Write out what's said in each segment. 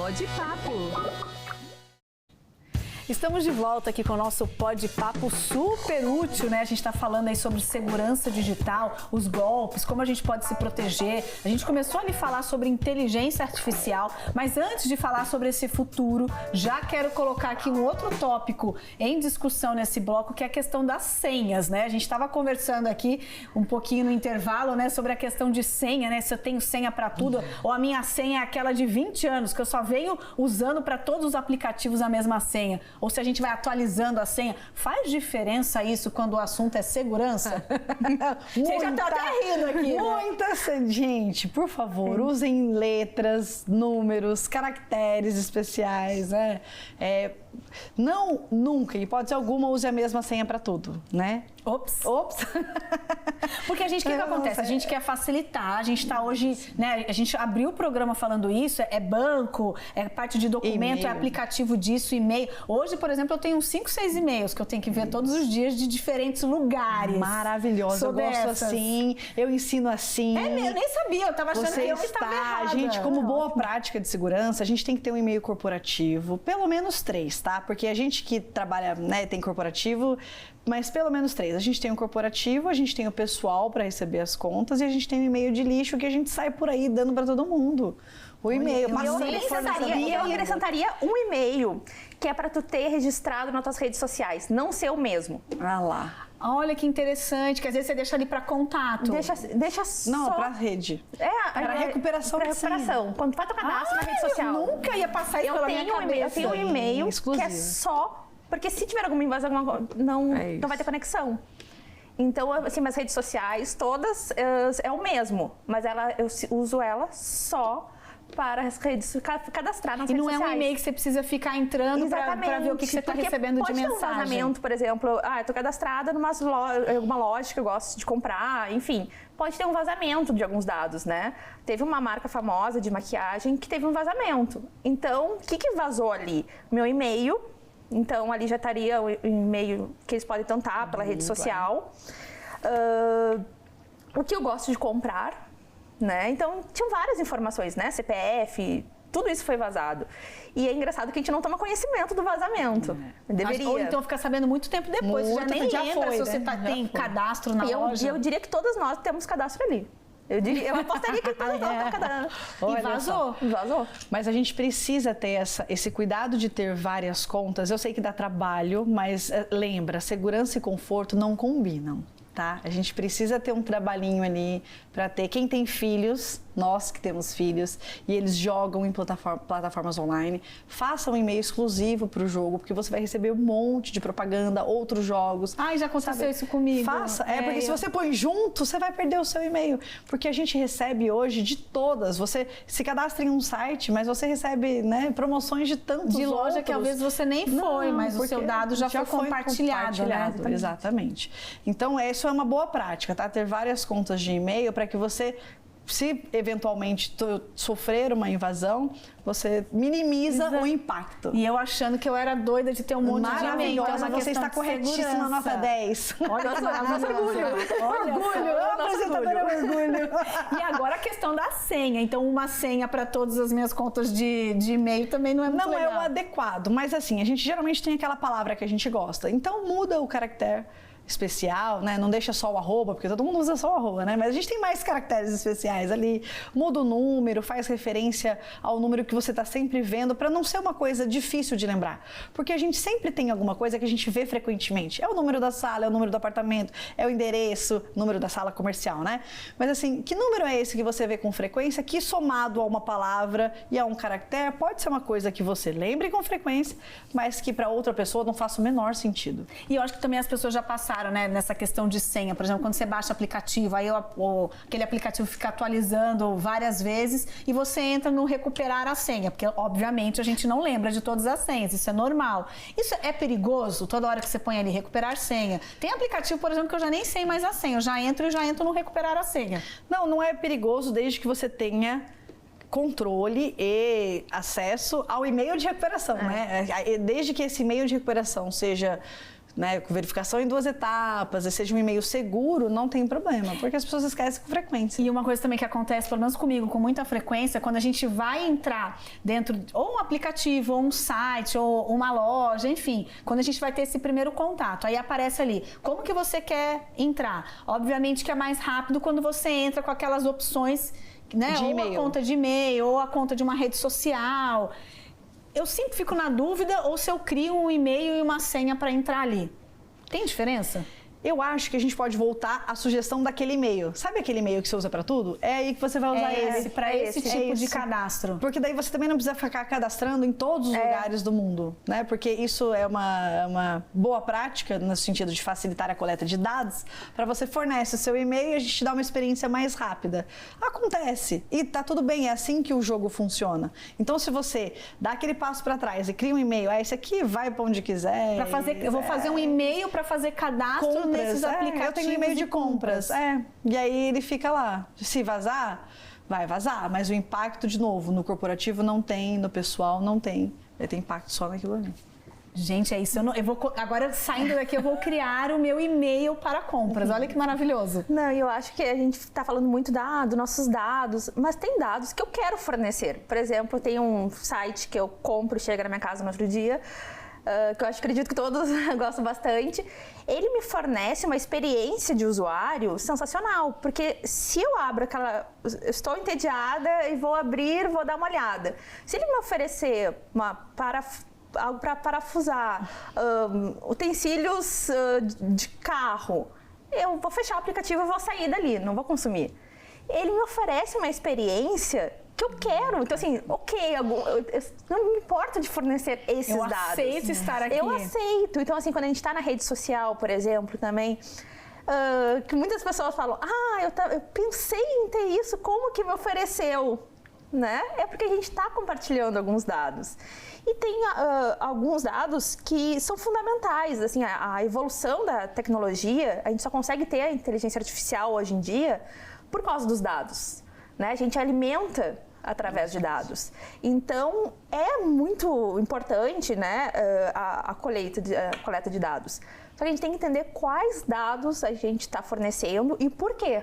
Pode Papo. Estamos de volta aqui com o nosso Pode Papo super útil, né? A gente está falando aí sobre segurança digital, os golpes, como a gente pode se proteger. A gente começou ali a falar sobre inteligência artificial, mas antes de falar sobre esse futuro, já quero colocar aqui um outro tópico em discussão nesse bloco, que é a questão das senhas, né? A gente estava conversando aqui um pouquinho no intervalo, né, sobre a questão de senha, né? Se eu tenho senha para tudo, ou a minha senha é aquela de 20 anos, que eu só venho usando para todos os aplicativos a mesma senha. Ou se a gente vai atualizando a senha. Faz diferença isso quando o assunto é segurança? Você já está até rindo aqui, né? Gente, por favor, usem letras, números, caracteres especiais, né? Não, nunca, em hipótese alguma, use a mesma senha para tudo, né? Ops. Porque a gente, o que acontece? A gente quer facilitar, a gente está hoje, né? A gente abriu o programa falando isso, é banco, é parte de documento, é aplicativo disso, e-mail. Hoje, por exemplo, eu tenho uns 5, 6 e-mails que eu tenho que ver todos os dias de diferentes lugares. Maravilhosa, eu gosto assim, eu ensino assim. É mesmo, eu nem sabia, eu estava achando que eu estava errada. Gente, como boa prática de segurança, a gente tem que ter um e-mail corporativo, pelo menos 3, tá? Porque a gente que trabalha, né, tem corporativo, mas pelo menos 3. A gente tem o corporativo, a gente tem o pessoal para receber as contas e a gente tem o e-mail de lixo que a gente sai por aí dando para todo mundo. O e-mail, eu acrescentaria um e-mail que é para tu ter registrado nas tuas redes sociais, não ser o mesmo. Ah lá. Olha que interessante, que às vezes você deixa ali para contato. Deixa só... Não, para rede. Para recuperação. Para recuperação. Quando faz o cadastro na rede social. Eu nunca ia passar isso pela minha cabeça. Eu tenho um e-mail que é só... Porque se tiver alguma invasão, não vai ter conexão. Então, assim, minhas redes sociais, todas é o mesmo. Mas eu uso ela só para as redes, cadastrar nas redes sociais. E não é um e-mail que você precisa ficar entrando para ver o que você está recebendo de mensagem. Pode ter um vazamento, por exemplo, eu estou cadastrada numa loja que eu gosto de comprar, enfim. Pode ter um vazamento de alguns dados, né? Teve uma marca famosa de maquiagem que teve um vazamento. Então, o que vazou ali? Meu e-mail. Então, ali já estaria o e-mail que eles podem tentar pela rede social. O que eu gosto de comprar, né? Então, tinham várias informações, né? CPF, tudo isso foi vazado. E é engraçado que a gente não toma conhecimento do vazamento. Deveria. Ou então fica sabendo muito tempo depois. Você já nem lembra se você tem cadastro na loja. E eu diria que todas nós temos cadastro ali. Eu apostaria que todos nós temos cadastro. E vazou. Vazou. Mas a gente precisa ter esse cuidado de ter várias contas. Eu sei que dá trabalho, mas lembra, segurança e conforto não combinam, tá? A gente precisa ter um trabalhinho ali para ter. Quem tem filhos, nós que temos filhos, e eles jogam em plataformas online, faça um e-mail exclusivo para o jogo, porque você vai receber um monte de propaganda, outros jogos. Ai, já aconteceu isso comigo. Faça, porque se você põe junto, você vai perder o seu e-mail, porque a gente recebe hoje de todas. Você se cadastra em um site, mas você recebe, né, promoções de tantos de loja outros. Que às vezes você nem foi, mas o seu dado já foi compartilhado, né? Exatamente. Então, isso é uma boa prática, tá? Ter várias contas de e-mail para que você, se eventualmente sofrer uma invasão, você minimiza o impacto. E eu achando que eu era doida de ter um monte de e-mail. Maravilhosa, você está corretíssima, nota 10. Olha, nosso orgulho. Orgulho. E agora a questão da senha. Então, uma senha para todas as minhas contas de e-mail também não é muito legal. Não é o adequado, mas assim, a gente geralmente tem aquela palavra que a gente gosta. Então, muda o caractere especial, né? Não deixa só o arroba, porque todo mundo usa só o arroba, né? Mas a gente tem mais caracteres especiais ali. Muda o número, faz referência ao número que você está sempre vendo, para não ser uma coisa difícil de lembrar. Porque a gente sempre tem alguma coisa que a gente vê frequentemente. É o número da sala, é o número do apartamento, é o endereço, número da sala comercial, né? Mas assim, que número é esse que você vê com frequência, que somado a uma palavra e a um caractere, pode ser uma coisa que você lembre com frequência, mas que para outra pessoa não faça o menor sentido. E eu acho que também as pessoas já passaram, né, nessa questão de senha. Por exemplo, quando você baixa o aplicativo, aí aquele aplicativo fica atualizando várias vezes e você entra no recuperar a senha, porque obviamente a gente não lembra de todas as senhas, isso é normal. Isso é perigoso? Toda hora que você põe ali recuperar senha. Tem aplicativo, por exemplo, que eu já nem sei mais a senha, eu já entro no recuperar a senha. Não é perigoso desde que você tenha controle e acesso ao e-mail de recuperação, né? Desde que esse e-mail de recuperação seja né, com verificação em 2 etapas, e seja um e-mail seguro, não tem problema, porque as pessoas esquecem com frequência. E uma coisa também que acontece, pelo menos comigo, com muita frequência, quando a gente vai entrar dentro ou um aplicativo, ou um site, ou uma loja, enfim, quando a gente vai ter esse primeiro contato, aí aparece ali, como que você quer entrar? Obviamente que é mais rápido quando você entra com aquelas opções, né, de ou e-mail. a conta de e-mail, ou a conta de uma rede social. Eu sempre fico na dúvida ou se eu crio um e-mail e uma senha para entrar ali. Tem diferença? Eu acho que a gente pode voltar à sugestão daquele e-mail. Sabe aquele e-mail que você usa para tudo? É aí que você vai usar esse. Para esse tipo de cadastro. Porque daí você também não precisa ficar cadastrando em todos os lugares do mundo, né? Porque isso é uma boa prática no sentido de facilitar a coleta de dados. Para você fornece o seu e-mail e a gente te dá uma experiência mais rápida. Acontece. E tá tudo bem, é assim que o jogo funciona. Então, se você dá aquele passo para trás e cria um e-mail, esse aqui vai para onde quiser. Eu vou fazer um e-mail para fazer cadastro nesses aplicativos. Eu tenho um e-mail de compras. E aí ele fica lá. Se vazar, vai vazar. Mas o impacto, de novo, no corporativo não tem, no pessoal não tem. Ele tem impacto só naquilo ali. Gente, é isso. Agora, saindo daqui, eu vou criar o meu e-mail para compras. Olha que maravilhoso. Não, eu acho que a gente está falando muito dos nossos dados, mas tem dados que eu quero fornecer. Por exemplo, tem um site que eu compro e chega na minha casa no outro dia, que eu acredito que todos gostam bastante. Ele me fornece uma experiência de usuário sensacional, porque se eu abro estou entediada e vou abrir, vou dar uma olhada. Se ele me oferecer algo para parafusar, utensílios de carro, eu vou fechar o aplicativo e vou sair dali, não vou consumir. Ele me oferece uma experiência que eu quero. Então, assim, eu não me importo de fornecer esses dados. Eu aceito estar aqui. Eu aceito. Então, assim, quando a gente está na rede social, por exemplo, também, que muitas pessoas falam, eu pensei em ter isso, como que me ofereceu? Né? É porque a gente está compartilhando alguns dados. E tem alguns dados que são fundamentais. Assim, a evolução da tecnologia, a gente só consegue ter a inteligência artificial hoje em dia por causa dos dados. Né? A gente alimenta através de dados. Então, é muito importante, né, a coleta de dados. Só que a gente tem que entender quais dados a gente está fornecendo e por quê.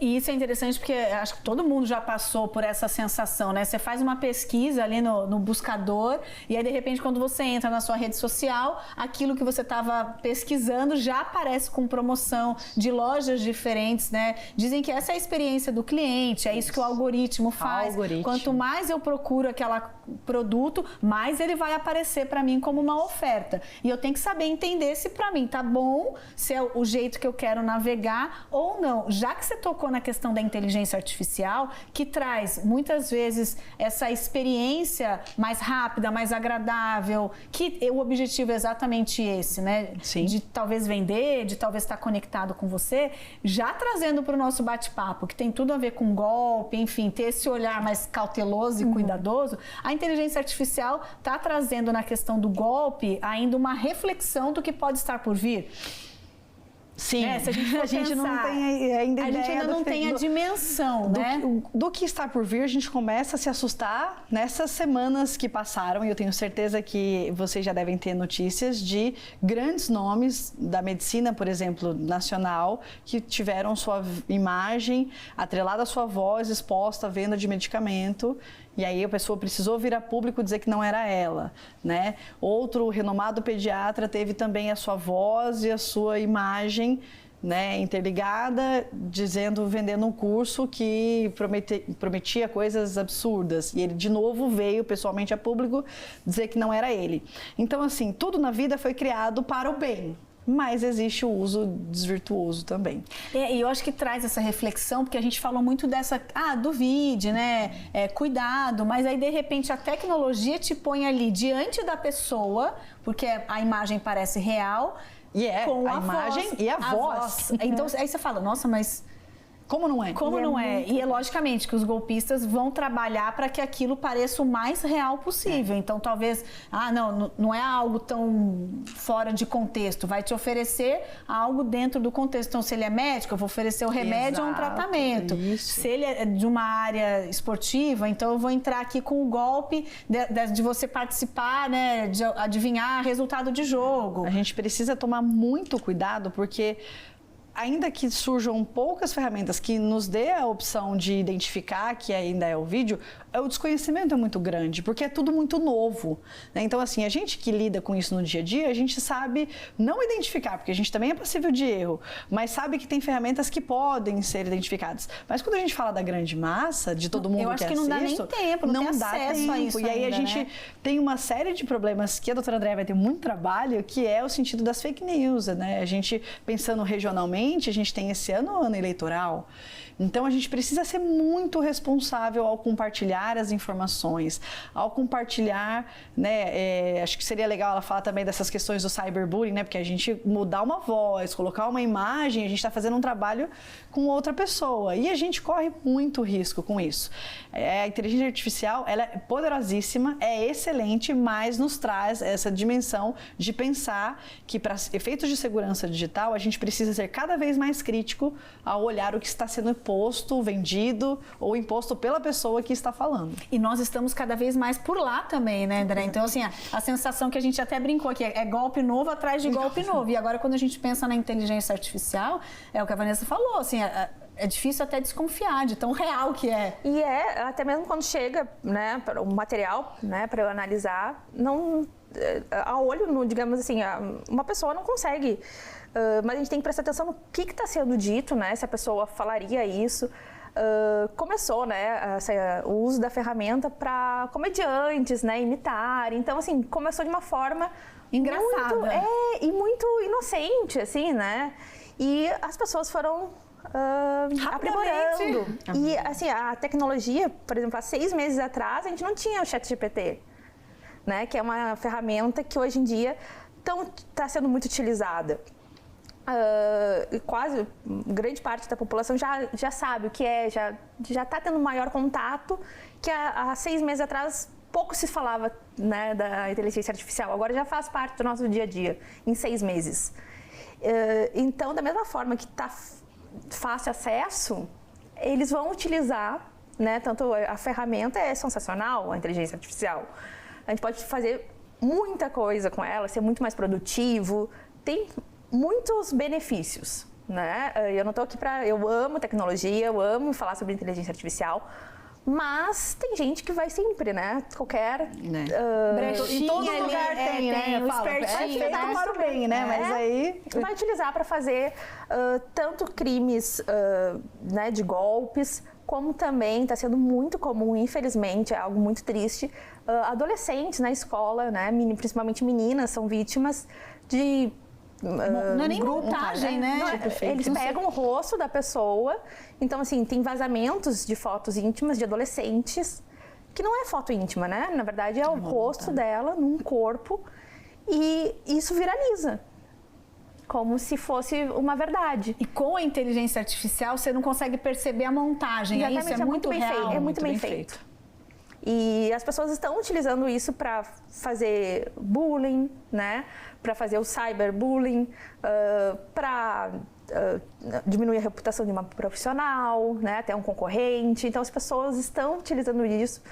E isso é interessante porque acho que todo mundo já passou por essa sensação, né? Você faz uma pesquisa ali no buscador e aí, de repente, quando você entra na sua rede social, aquilo que você estava pesquisando já aparece com promoção de lojas diferentes, né? Dizem que essa é a experiência do cliente, é isso que o algoritmo faz. Quanto mais eu procuro aquele produto, mais ele vai aparecer para mim como uma oferta. E eu tenho que saber entender se para mim tá bom, se é o jeito que eu quero navegar ou não. Já que você tocou na questão da inteligência artificial, que traz muitas vezes essa experiência mais rápida, mais agradável, que o objetivo é exatamente esse, né? Sim. De talvez vender, de talvez estar conectado com você, já trazendo para o nosso bate-papo, que tem tudo a ver com golpe, enfim, ter esse olhar mais cauteloso e cuidadoso, a inteligência artificial está trazendo na questão do golpe ainda uma reflexão do que pode estar por vir. Sim, se a gente, a gente não tem ainda a gente ainda não tem a dimensão, né? Do que está por vir, a gente começa a se assustar nessas semanas que passaram, e eu tenho certeza que vocês já devem ter notícias de grandes nomes da medicina, por exemplo, nacional, que tiveram sua imagem atrelada à sua voz exposta à venda de medicamento. E aí a pessoa precisou vir a público dizer que não era ela, né? Outro renomado pediatra teve também a sua voz e a sua imagem, né, interligada, vendendo um curso que prometia coisas absurdas. E ele, de novo, veio pessoalmente a público dizer que não era ele. Então, assim, tudo na vida foi criado para o bem. Mas existe o uso desvirtuoso também. E eu acho que traz essa reflexão, porque a gente falou muito duvide, né? Cuidado, mas aí de repente a tecnologia te põe ali diante da pessoa, porque a imagem parece real, com a imagem voz, e a voz. Então aí você fala, nossa, mas Como não é? Como não é? E é logicamente que os golpistas vão trabalhar para que aquilo pareça o mais real possível. Então, talvez, não é algo tão fora de contexto. Vai te oferecer algo dentro do contexto. Então, se ele é médico, eu vou oferecer o remédio ou um tratamento. Isso. Se ele é de uma área esportiva, então eu vou entrar aqui com o golpe de você participar, né, de adivinhar resultado de jogo. A gente precisa tomar muito cuidado, porque ainda que surjam poucas ferramentas que nos dê a opção de identificar que ainda é o vídeo, o desconhecimento é muito grande, porque é tudo muito novo, né? Então, assim, a gente que lida com isso no dia a dia, a gente sabe não identificar, porque a gente também é passível de erro, mas sabe que tem ferramentas que podem ser identificadas. Mas quando a gente fala da grande massa, de todo mundo eu acho que não dá nem tempo, não tem acesso a isso e aí ainda, a gente né? tem uma série de problemas que a doutora Andréa vai ter muito trabalho, que é o sentido das fake news, né? A gente, pensando regionalmente, a gente tem esse ano eleitoral, então a gente precisa ser muito responsável ao compartilhar as informações, ao compartilhar, né, acho que seria legal ela falar também dessas questões do cyberbullying, né, porque a gente mudar uma voz, colocar uma imagem, a gente está fazendo um trabalho com outra pessoa e a gente corre muito risco com isso. A inteligência artificial, ela é poderosíssima, é excelente, mas nos traz essa dimensão de pensar que para efeitos de segurança digital a gente precisa ser cada vez mais crítico ao olhar o que está sendo imposto, vendido ou imposto pela pessoa que está falando. E nós estamos cada vez mais por lá também, né, André? Então, assim, a sensação que a gente até brincou aqui é golpe novo atrás de golpe novo. E agora, quando a gente pensa na inteligência artificial, é o que a Vanessa falou, assim, é difícil até desconfiar de tão real que é. E até mesmo quando chega, né, o material, né, para eu analisar, não, a olho, digamos assim, uma pessoa não consegue. Mas a gente tem que prestar atenção no que está sendo dito, né, se a pessoa falaria isso. Começou, né, o uso da ferramenta para comediantes, né, imitar. Então, assim, começou de uma forma engraçada. Muito inocente, assim, né? E as pessoas foram aprimorando. E, assim, a tecnologia, por exemplo, há 6 meses atrás, a gente não tinha o ChatGPT, né? Que é uma ferramenta que hoje em dia está sendo muito utilizada. Quase grande parte da população já sabe o que é, já está tendo maior contato, que há 6 meses atrás pouco se falava, né, da inteligência artificial. Agora já faz parte do nosso dia a dia, em 6 meses. Então, da mesma forma que está fácil acesso, eles vão utilizar, né, tanto a ferramenta é sensacional, a inteligência artificial. A gente pode fazer muita coisa com ela, ser muito mais produtivo, tem muitos benefícios, né? Eu não estou aqui eu amo tecnologia, eu amo falar sobre inteligência artificial, mas tem gente que vai sempre, né? Qualquer em todo lugar tem, né? O espertinho, né? Para o bem, né? Mas aí vai utilizar para fazer tanto crimes, né, de golpes, como também está sendo muito comum, infelizmente, é algo muito triste, adolescentes na escola, né? Principalmente meninas, são vítimas de não é nem montagem, né? Eles pegam o rosto da pessoa. Então, assim, tem vazamentos de fotos íntimas de adolescentes, que não é foto íntima, né? Na verdade, é o rosto dela num corpo, e isso viraliza, como se fosse uma verdade. E com a inteligência artificial, você não consegue perceber a montagem. Exatamente, isso é muito bem real, feito. É muito bem feito. E as pessoas estão utilizando isso para fazer bullying, né? Para fazer o cyberbullying, para diminuir a reputação de uma profissional, né? Até um concorrente. Então, as pessoas estão utilizando isso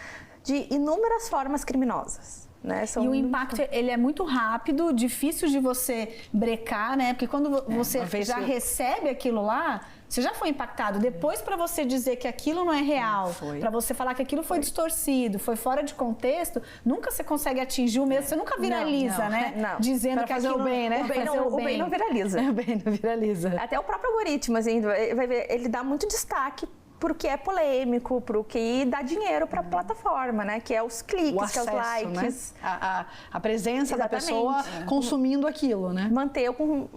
de inúmeras formas criminosas. Né? E o impacto, ele é muito rápido, difícil de você brecar, né? Porque quando você já recebe aquilo lá, você já foi impactado. Depois, para você dizer que aquilo não é real, para você falar que aquilo foi distorcido, foi fora de contexto, nunca você consegue atingir o mesmo, você nunca viraliza, né? Não. Dizendo pra que fazer aquilo... o bem, né? O bem não viraliza. O bem não viraliza. Até o próprio algoritmo, assim, vai ver, ele dá muito destaque porque é polêmico, porque dá dinheiro para a plataforma, né? Que é os cliques, o acesso, que é os likes. Né? A presença da pessoa consumindo aquilo, né? Manter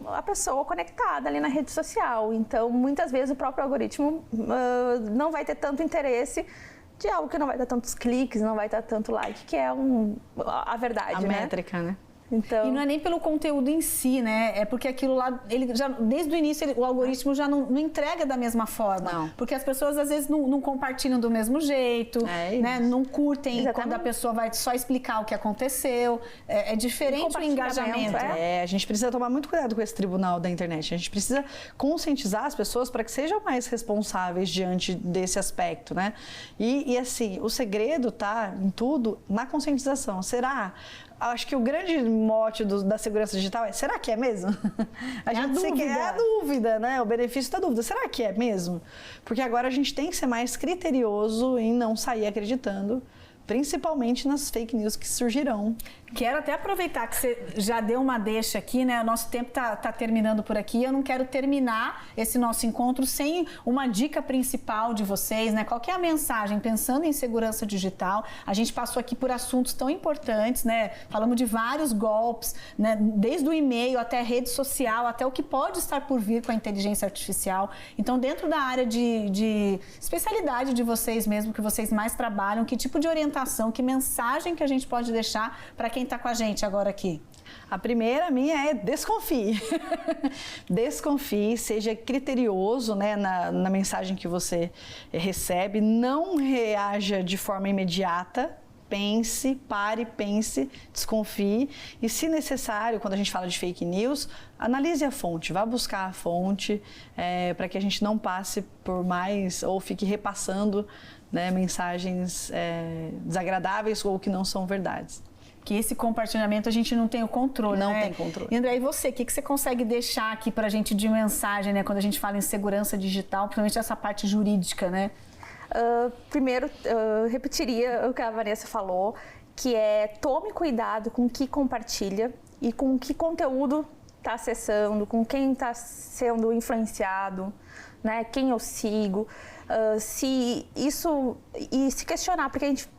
a pessoa conectada ali na rede social. Então, muitas vezes o próprio algoritmo não vai ter tanto interesse de algo que não vai dar tantos cliques, não vai dar tanto like, que é a verdade, a né? métrica, né? Então... E não é nem pelo conteúdo em si, né? É porque aquilo lá, ele já, desde o início, o algoritmo já não entrega da mesma forma. Não. Porque as pessoas, às vezes, não compartilham do mesmo jeito, né? Não curtem. Exatamente. Quando a pessoa vai só explicar o que aconteceu. É diferente o engajamento. A gente precisa tomar muito cuidado com esse tribunal da internet. A gente precisa conscientizar as pessoas para que sejam mais responsáveis diante desse aspecto, né? E assim, o segredo tá em tudo na conscientização. Será? Acho que o grande mote da segurança digital é: será que é mesmo? A gente quer a dúvida, né? O benefício da dúvida. Será que é mesmo? Porque agora a gente tem que ser mais criterioso em não sair acreditando, principalmente nas fake news que surgirão. Quero até aproveitar que você já deu uma deixa aqui, né? O nosso tempo tá terminando por aqui. Eu não quero terminar esse nosso encontro sem uma dica principal de vocês, né? Qual que é a mensagem? Pensando em segurança digital, a gente passou aqui por assuntos tão importantes, né? Falamos de vários golpes, né? Desde o e-mail até a rede social, até o que pode estar por vir com a inteligência artificial. Então, dentro da área de especialidade de vocês mesmo, que vocês mais trabalham, que tipo de orientação, que mensagem que a gente pode deixar para quem está com a gente agora aqui? A primeira minha é: desconfie. Desconfie, seja criterioso, né, na mensagem que você recebe, não reaja de forma imediata. Pense, pare, pense, desconfie e, se necessário, quando a gente fala de fake news, analise a fonte, vá buscar a fonte para que a gente não passe por mais ou fique repassando, né, mensagens desagradáveis ou que não são verdades. Que esse compartilhamento a gente não tem o controle, não né? Não tem controle. E André, e você? O que você consegue deixar aqui pra gente de mensagem, né? Quando a gente fala em segurança digital, principalmente essa parte jurídica, né? Primeiro, repetiria o que a Vanessa falou, que é: tome cuidado com o que compartilha e com que conteúdo está acessando, com quem está sendo influenciado, né? Quem eu sigo. Se isso... E se questionar, porque a gente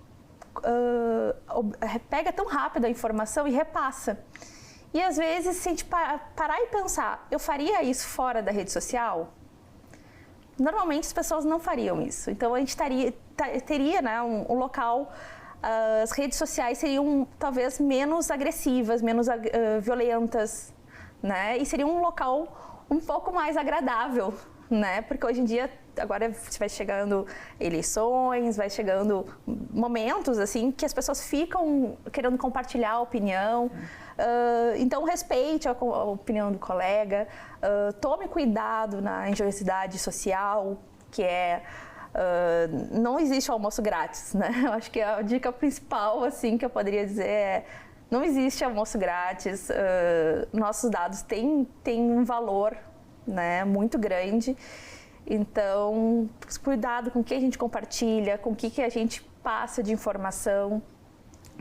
pega tão rápido a informação e repassa. E às vezes, se a gente parar e pensar: eu faria isso fora da rede social? Normalmente as pessoas não fariam isso. Então a gente teria, né, um local, as redes sociais seriam talvez menos agressivas, menos violentas, né? E seria um local um pouco mais agradável, né? Porque hoje em dia, agora vai chegando eleições, vai chegando momentos assim que as pessoas ficam querendo compartilhar a opinião. Então, respeite a opinião do colega, tome cuidado na ingenuidade social, que não existe almoço grátis, né? Eu acho que a dica principal, assim, que eu poderia dizer é: não existe almoço grátis, nossos dados têm um valor, né, muito grande. Então, cuidado com o que a gente compartilha, com o que a gente passa de informação,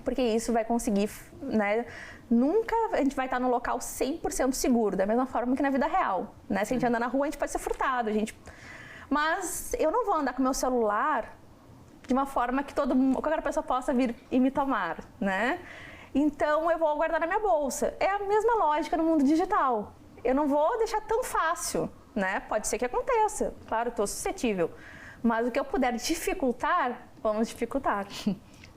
porque isso vai conseguir, né? Nunca a gente vai estar num local 100% seguro, da mesma forma que na vida real, né? Se a gente andar na rua, a gente pode ser furtado, mas eu não vou andar com meu celular de uma forma que qualquer pessoa possa vir e me tomar, né? Então, eu vou guardar na minha bolsa. É a mesma lógica no mundo digital. Eu não vou deixar tão fácil, né? Pode ser que aconteça, claro, estou suscetível. Mas o que eu puder dificultar, vamos dificultar.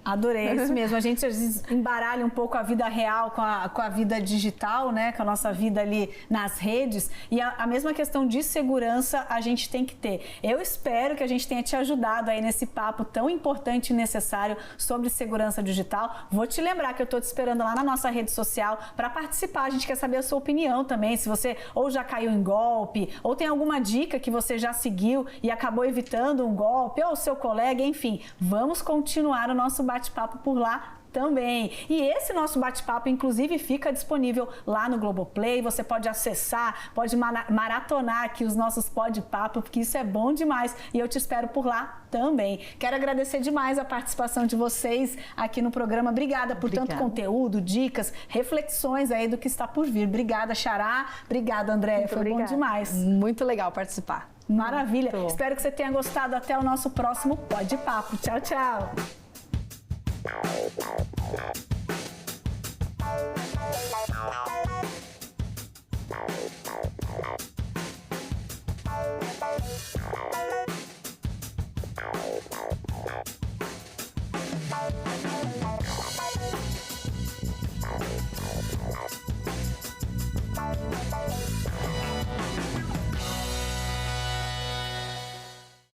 Adorei, é isso mesmo. A gente às vezes embaralha um pouco a vida real com a vida digital, né? Com a nossa vida ali nas redes. E a mesma questão de segurança a gente tem que ter. Eu espero que a gente tenha te ajudado aí nesse papo tão importante e necessário sobre segurança digital. Vou te lembrar que eu estou te esperando lá na nossa rede social para participar. A gente quer saber a sua opinião também. Se você ou já caiu em golpe, ou tem alguma dica que você já seguiu e acabou evitando um golpe, ou o seu colega, enfim. Vamos continuar o nosso bate-papo por lá também. E esse nosso bate-papo, inclusive, fica disponível lá no Globoplay. Você pode acessar, pode maratonar aqui os nossos podpapo, porque isso é bom demais. E eu te espero por lá também. Quero agradecer demais a participação de vocês aqui no programa. Obrigada por tanto conteúdo, dicas, reflexões aí do que está por vir. Obrigada, Xará. Obrigada, André. Foi bom demais. Muito legal participar. Maravilha. Espero que você tenha gostado. Até o nosso próximo Podpapo. Tchau, tchau.